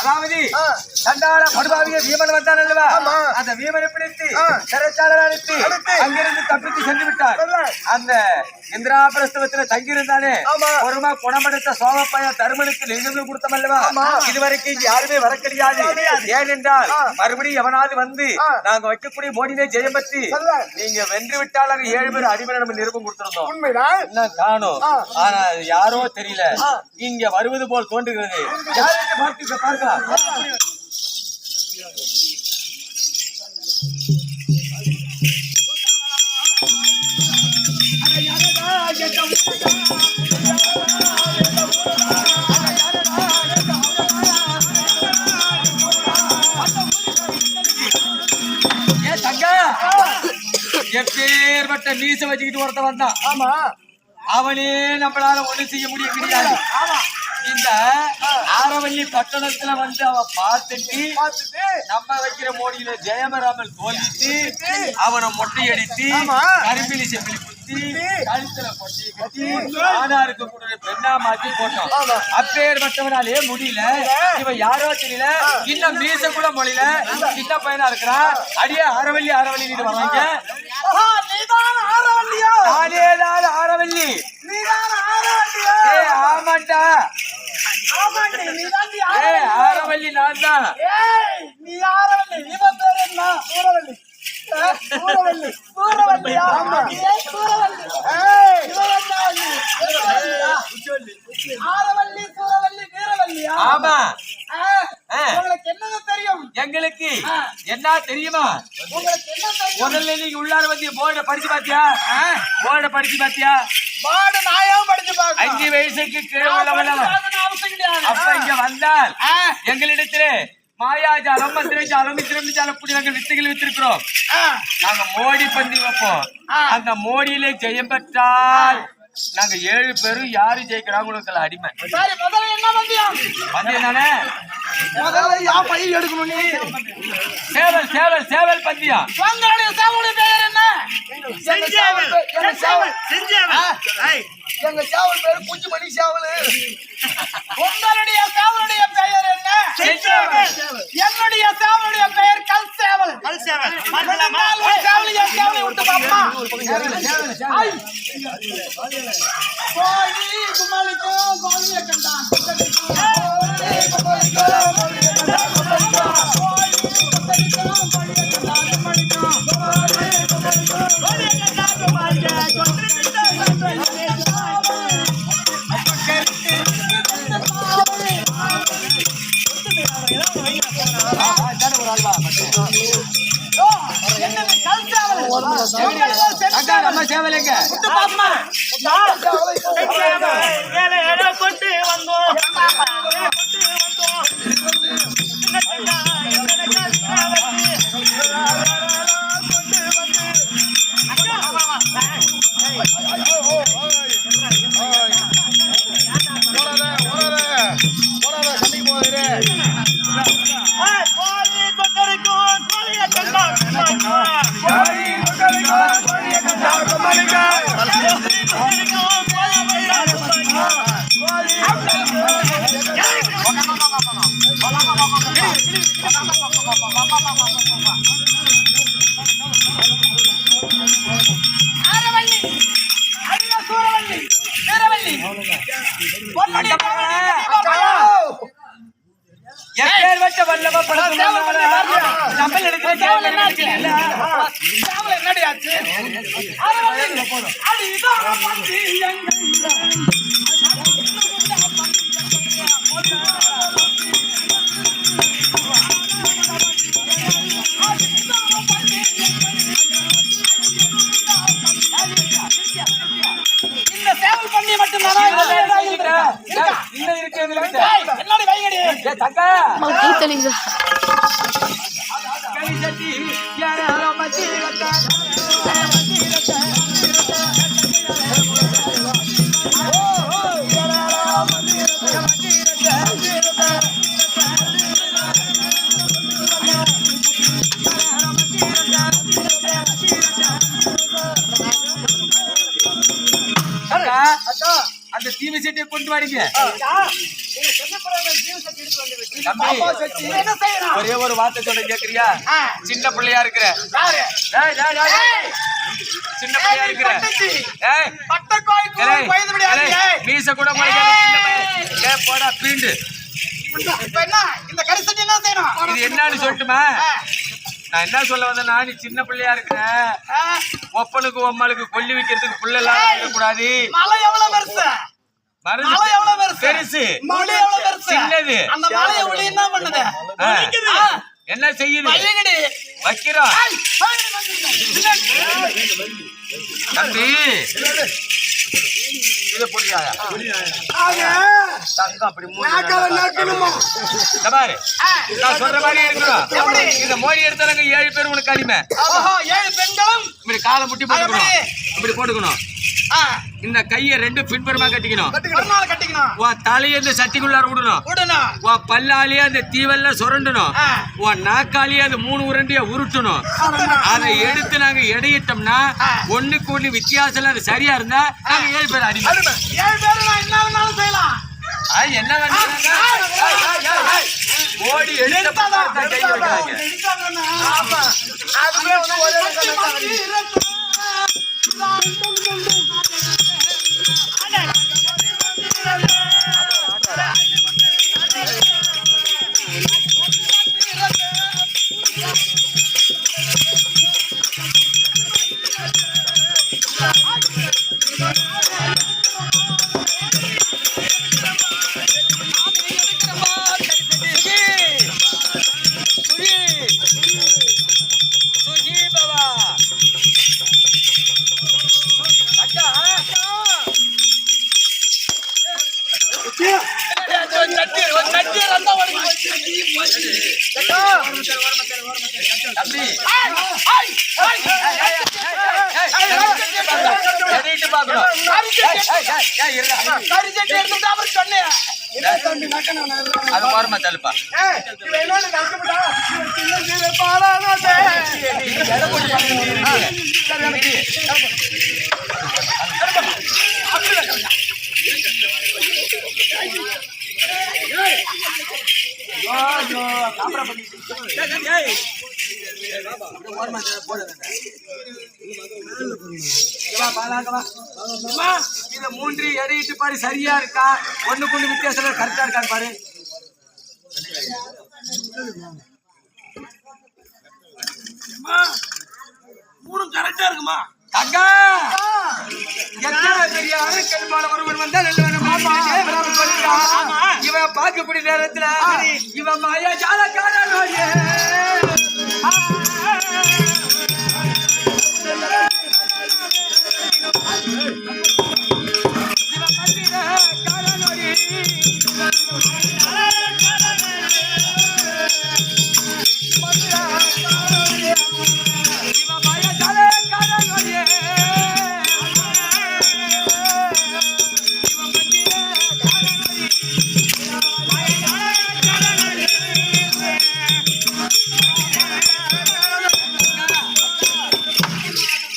அதாவது தண்டாள படுபாவிய வீமன் வந்தான் அல்லவா? அந்த வீமனை பிடித்து சிறைச்சாலை அழைத்து அங்கிருந்து தப்பித்து சென்று விட்டார். அந்த இந்திராபிரஸ்தவத்தில் தங்கியிருந்தானே ஒருமா குணமடைத்த சோகப்பைய தருமனுக்கு நிகழ்வு கொடுத்தம் அல்லவா? இதுவரைக்கும் யாருமே வர கிடையாது. ஏனென்றால் மறுபடியும் எவனாவது வந்து நாங்க வைக்கக்கூடிய மோடியிலே ஜெயம் பற்றி நீங்க வென்று விட்டால் அங்க 7 பேர் அடிமை நம்ம நிருபம் கொடுத்திருந்தோம். காணும், ஆனா யாரோ தெரியல, இங்க வருவது போல் தோன்றுகிறது. பார்க்கலாம். எப்பேற்பட்ட மீச வச்சுக்கிட்டு ஒருத்த வந்தான். ஆமா, அவனே நம்மளால ஒண்ணு செய்ய முடிய கிடையாது. இந்த ஆரவல்லி பட்டணத்துல வந்து அவன் பார்த்துட்டு நம்ம வைக்கிற மோடியில ஜெயமராமன் தோல்விட்டு அவனை மொட்டையடித்து கரும்பிலி செம்பிலி குத்தி கழுத்துல கொட்டி கட்டி ஆனாருக்கு கூட பெண்ணா மாத்தி போட்டோம். அப்பேற்பட்டவனாலே முடியல. இவன் யாரோ தெரியல, இன்னும் மீச கூட மொழியில சின்ன பையனா இருக்கிறான். அடியே ஆரவல்லி ஆரவல்லி வர்றாங்க. ஆரவல்லி ஆமாண்டா, ஆரவல்லி நான் தான். நீ ஆரவல்லி, இவன் பேர் என்ன? சூரவல்லி. சூரவல்லி சூரவல்லியா? ஆரவல்லி சூரவல்லி வீரவல்லியா? ஆமா. உங்களுக்கு என்ன தெரியும்? எங்களுக்கு என்ன தெரியுமா? உங்களுக்கு என்ன தெரியும்? முதல்ல நீங்க உள்ளார வந்து போர்ட படிச்சு பாத்தியா? போர்ட படிச்சு பாத்தியா? போர்டு நாயாவும் படிச்சு பாக்க. 5 வயசுக்கு கீழே உள்ளவன் அப்ப இங்க வந்தால் எங்களிடத்திலே மாயாஜாலம் மந்திரஜாலம் மித்திரஜாலம் கூடிய நாங்கள் வித்தைகள் வித்திருக்கிறோம். நாங்க மோடி பந்தி வைப்போம். அந்த மோடியிலே ஜெயம் பெற்றால் நாங்க 7 பேரும் யாரு ஜெயிக்கிறாங்க உங்களுக்கு அடிமை. பந்தயம் தானே? சேவல் சேவல் சேவல் பந்தயம். சேவலுடைய பெயர் என்ன? எங்க சேவல் பேரு குஞ்சுமணி சேவல். உங்களுடைய சேவலுடைய பெயர் என்ன? என்னுடைய சேவலுடைய பெயர் கல் சேவல். கல் சேவல். சேவலை விட்டு பாப்பா. கோழி குமாலிக்கும் கோழியை கண்டான். சேவலைங்க கொண்டு வந்தோம். தங்கா தெளிதா கலிசட்டி யாரோ மத்திரத்த அந்த தீமை சட்டியை கொண்டு வாடிங்க. ஒரே ஒரு வார்த்தை சொல்ல கேக்குறியா? சின்ன பிள்ளையா இருக்கிற சின்ன பிள்ளையா இருக்கிற மீச கூட போடா பீண்டு. இது என்னன்னு சொல்லட்டுமா? நான் என்ன சொல்ல வந்தேன்னா, நீ சின்ன பிள்ளையா இருக்கிற, ஒப்பனுக்கு ஒம்மளுக்கு கொல்லி வைக்கிறதுக்கு புள்ள எல்லாம் கூடாது. பெருசு சின்னது என்ன செய்யுது வைக்கிறோம் தம்பி. இதை புரியாத தங்கம் அப்படி பாரு. நான் சொல்ற மாதிரி இருக்கணும். இந்த மோடி எடுத்தாங்க 7 பேர் உனக்கு அடிமை. 7 பெண்களும் இப்படி காலை முட்டி போட்டுக்கணும். இப்படி போட்டுக்கணும். இந்த கையை 2 பின்புறமா கட்டிக்கணும். உன் தலையை இந்த சட்டிக்குள்ளார விடணும். உன் பல்லாலேயே அந்த தீவல்ல சுரண்டணும். உன் நாக்காலேயே அந்த 3 உருண்டையை உருட்டணும். அதை எடுத்து நாங்க எடையிட்டோம்னா ஒண்ணுக்கு ஒண்ணு வித்தியாசம் அது சரியா இருந்தா நாங்க 7 பேர் அடிமை. 7 பேர் என்ன வேணாலும் செய்யலாம். என்ன வேணாலும் ஓடி எடுத்து கை வைக்கிறாங்க. அது ஓரமா தள்ளுப்பா. இத 3 எடையிட்டு பாரு, சரியா இருக்கா? ஒண்ணுக்கு ஒண்ணு வித்தியாசம் கரெக்டா இருக்கான்னு பாரு. மூணும் கரெக்டா இருக்குமா? தங்கா எத்தனை பெரிய அரக்கல்பால ஒருவன் வந்தா இவன் பார்க்கக்கூடிய நேரத்துல இவன் மாயா ஜாலக்காரன்.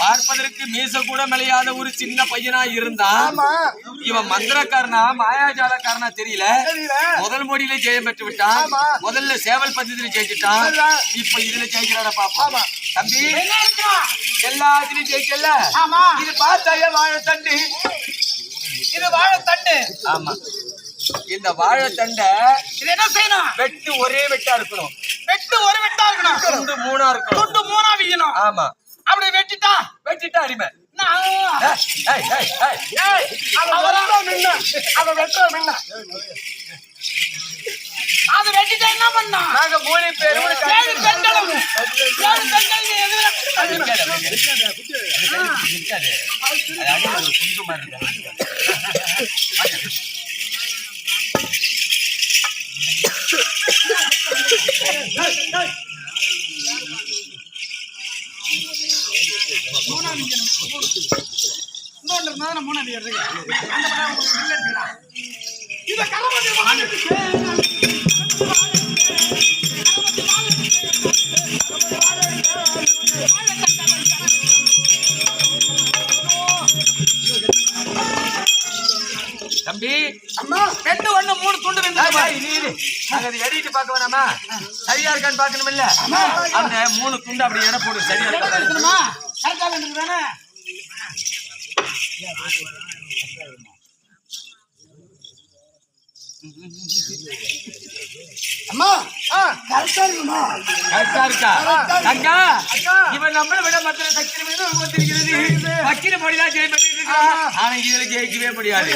பார்ப்பதற்கு மீச கூட மெலையாத ஒரு சின்ன பையனா இருந்தா இவன் மந்திரக்காரனா மாயாஜாலக்காரனா தெரியல. முதல் மோடியில ஜெயம் பெற்று விட்டான். முதல்ல சேவல் பദ്ധதியில ஜெயிச்சுட்டான். இப்ப இதுல ஜெயிக்கிறார பாப்பா. தம்பி எல்லாத்திலும் ஜெயிக்கல. இது பார்த்தாய வாழைத்தண்டு. இது வாழைத்தண்டு. ஆமா, இந்த வாழைத்தண்டை இது என்ன செய்யணும்? வெட்டு ஒரே வெட்டா இருக்கணும். வெட்டு ஒரு வெட்டா இருக்கணும். துண்டு 3ஆ இருக்கணும். துண்டு 3ஆ வீயணும். ஆமா, அப்படி வெட்டிட்டா அடிமை. அது வெட்டிட்டா என்ன பண்ணா? நாங்க 3 பேரும் 7 பெண்களும் 7 பெண்கள் மூணாவது இன்னொன்று இருந்தா நான் மூணாவது ஏறுறேன். அந்த பக்கம் உள்ள எடுத்துக்கலாம். இத கரமதி தம்பி அம்மா ரெண்டு ஒண்ணு மூணு துண்டு நாங்க அதை எடிட்டு பார்க்க வேணாமா? சரியா இருக்கான்னு பார்க்கணும் இல்ல? அந்த 3 துண்டு அப்படி எடை போடு. சரியா இருக்கணுமா? கரெக்டா இருக்குதானே? அம்மா கரெக்டா இருக்குமா? கரெக்டா இருக்கா? அக்கா இவன் நம்மளை விட மற்ற சக்தி மீது வந்திருக்கிறது. வக்கீல மொழிதான் ஜெயம் பண்ணிட்டு இருக்கான். ஆனா இதுல ஜெயிக்கவே முடியாது.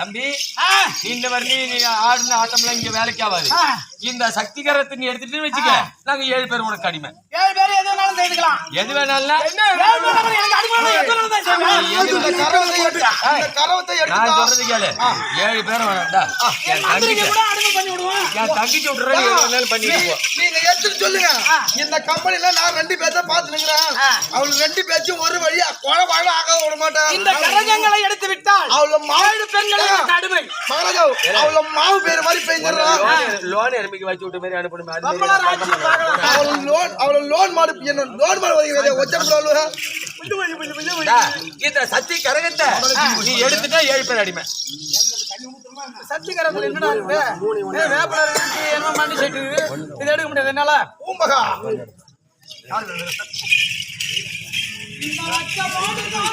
தம்பி இந்த மாதிரி நீ ஆடுன ஆட்டம்லாம் இங்க வேலைக்கு ஆகாது. இந்த சக்திகரத்தை நீ எடுத்துட்டு வச்சுக்க. நாங்க 7 பேர் உனக்கு அடிமை. 7 பேர் எது வேணாலும் செய்துக்கலாம். எது வேணாலும் நான் சொல்றது கேளு. 7 பேர் வேணாம்டா. என் தங்கிச்சு விட்டுறேன். பண்ணிடுவோம். நீங்க எடுத்துட்டு சொல்லுங்க. இந்த கம்பெனில நான் 2 பேரை பாத்துக்கிறேன். அவள் 2 பேச்சும் ஒரு வழியா கொலை வாழ ஆக விட மாட்டேன். இந்த கரகங்களை எடுத்து விட்டால் அவள மாவு பெண்களுக்கு அடிமை. மகாராஜா அவள மாவு பேர் மாதிரி பெய்ஞ்சிடறான். லோன் எருமைக்கு வச்சு விட்ட மாதிரி அனுப்பணும். அவள லோன் மாடு என்ன லோன் மாடு வைக்கிறது ஒச்சப்படாலுவா. இந்த சக்தி கரகத்தை நீ எடுத்துட்டா 7 பேர் அடிமை. சத்திகரத்துல என்னடா இருக்கு? வேப்பல இருக்கு, என்ன மண்டி செட்டு இது எடுக்க முடியாது என்னால. பூம்பகா இந்த வச்சமாடு தான்